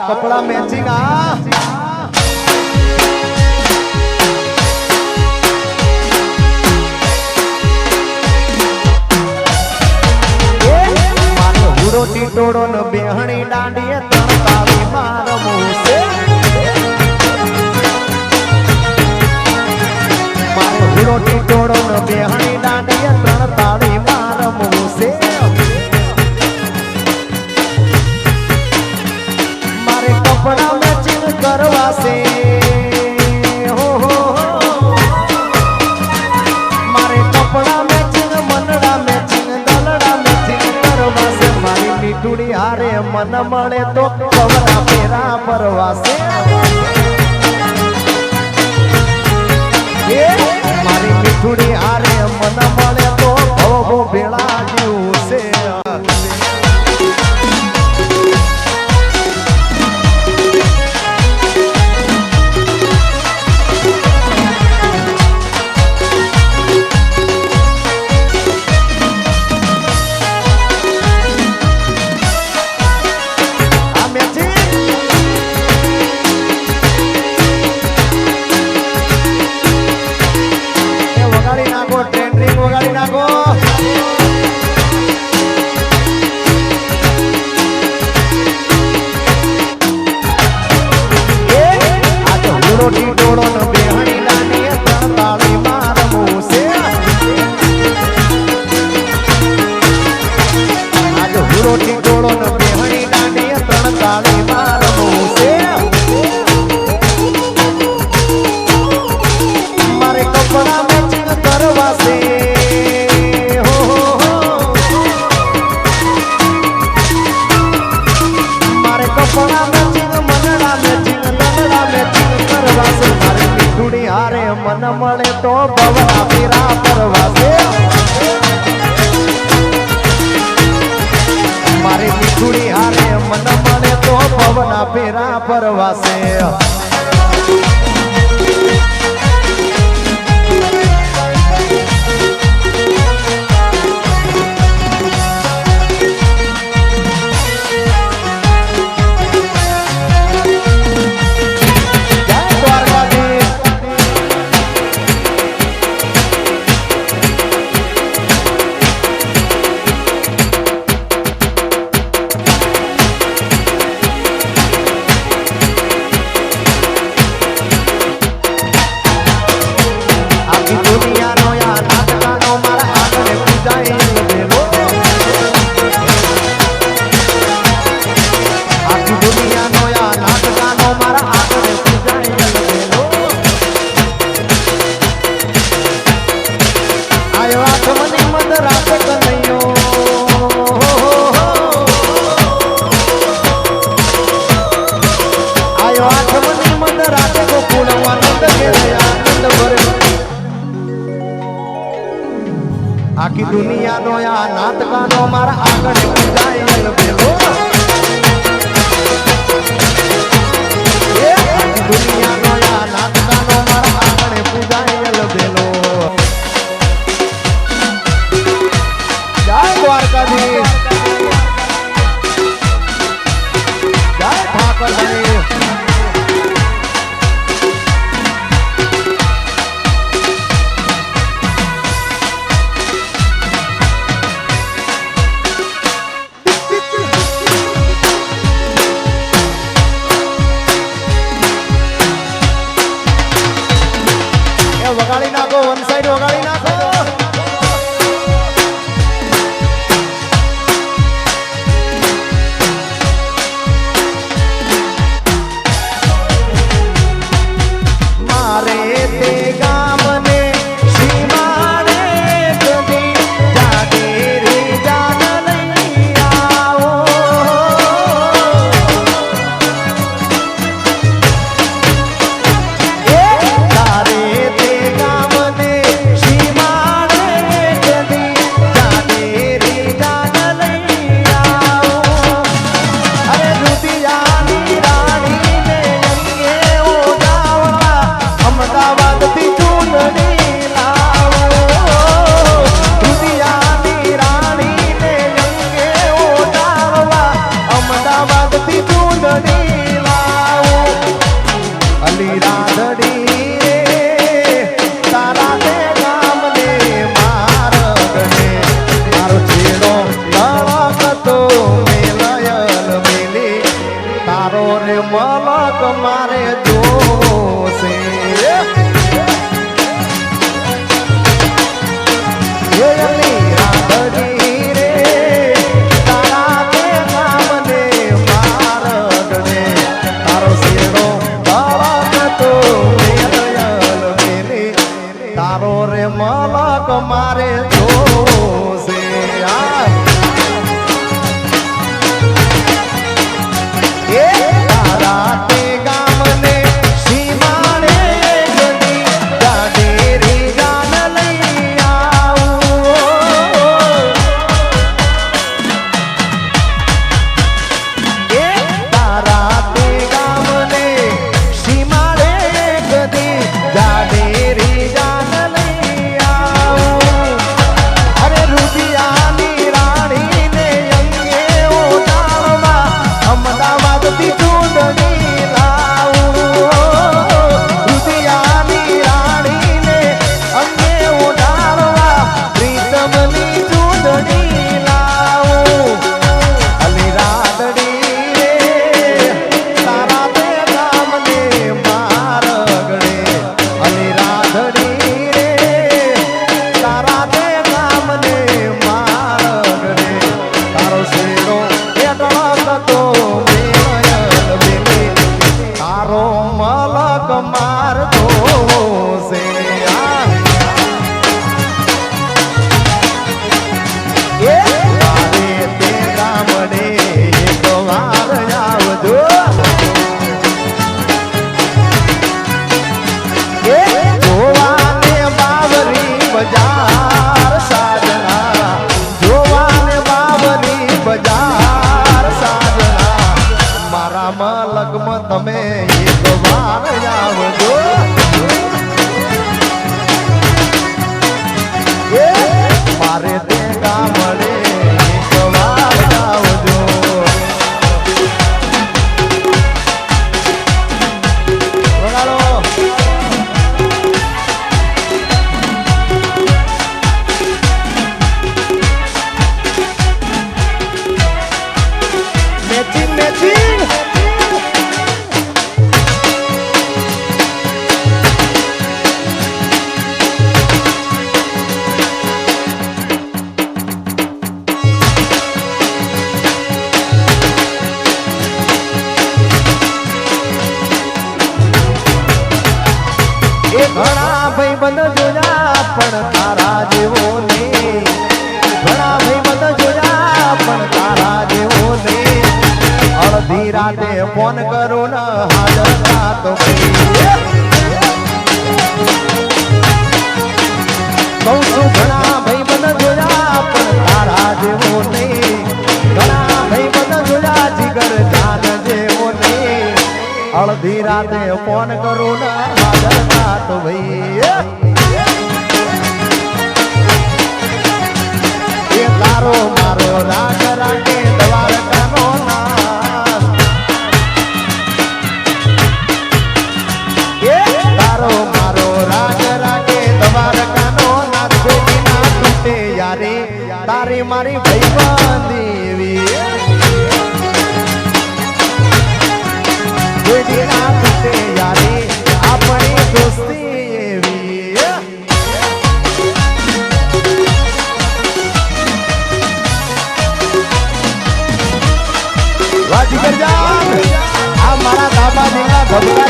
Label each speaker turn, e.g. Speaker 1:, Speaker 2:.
Speaker 1: કપડા મેચિંગ હુડો ટીટોડો ન બેહણી દાંડીએ ત્રણ તાળી મારમું છે મારે હુડો ટીટોડો ન બેહણી દાંડીએ ત્રણ તાળી મારમું છે મારે કપડા મેચિંગ કરવા છે મારે કપડા મેચિંગ મનડા મેચિંગ દલડા મેચિંગ કરવા છે મારી મીઠુડી હારે મન મળે તો કવરા ફેરા પરવાસે મારી મીઠુડી હારે મન મળે તો ભવો ભેળા જેવું છે મન મળે તો ભવના ફેરા પરવાસે મારી મીઠુડી હારે મન મળે તો ભવના ફેરા પરવાસે આખી દુનિયાનો આ નાટકાનો મારા આગળ પૂજાયેલ બેલો આખી દુનિયાનો આ નાટકાનો મારા આગળ પૂજાયેલ બેલો જય દ્વારકાધીશ જય ઠાકરજી વગાડી નાખો વન સાઈડ વગાડી નાખો શેરો તો મેલયલ મેલી તારો રે મલક મારે જોશે મલક મારે જોશે એ તારા તે ગામને સીમાડે ગદી દાડેરી જાન લઈ આવું એ તારા તે ગામને સીમાડે ગદી દાડેરી જાન તમે એક વાર આવજો મારે તે ગામડે એક વાર આવજો મેચિંગ મેચિંગ ઘણા ભાઈબંધ જોયા પણ તારા જેવો ને ઘણા ભાઈબંધ જોયા પણ તારા જેવો ને અડધી રાતે ફોન કરો ને હાજર ના તો કહું છું ઘણા ભાઈબંધ જોયા પણ તારા જેવો ને ઘણા ભાઈબંધ જોયા જીગર જાન જેવો ને અડધી રાતે ફોન કરો ને હાજર ના તો ભાઈ એ તારો મારો રાગ રાખે દ્વારકાનો નામ એ તારો મારો રાગ રાખે દ્વારકાનો નામ બેટી ના તૂટે યારી તારી મારી ભાઈબંધી એવી બેટી ના તૂટે યારી આપણી દોસ્તી એવી વાજી કરજા આ મારા દાદાજીના ભગવાન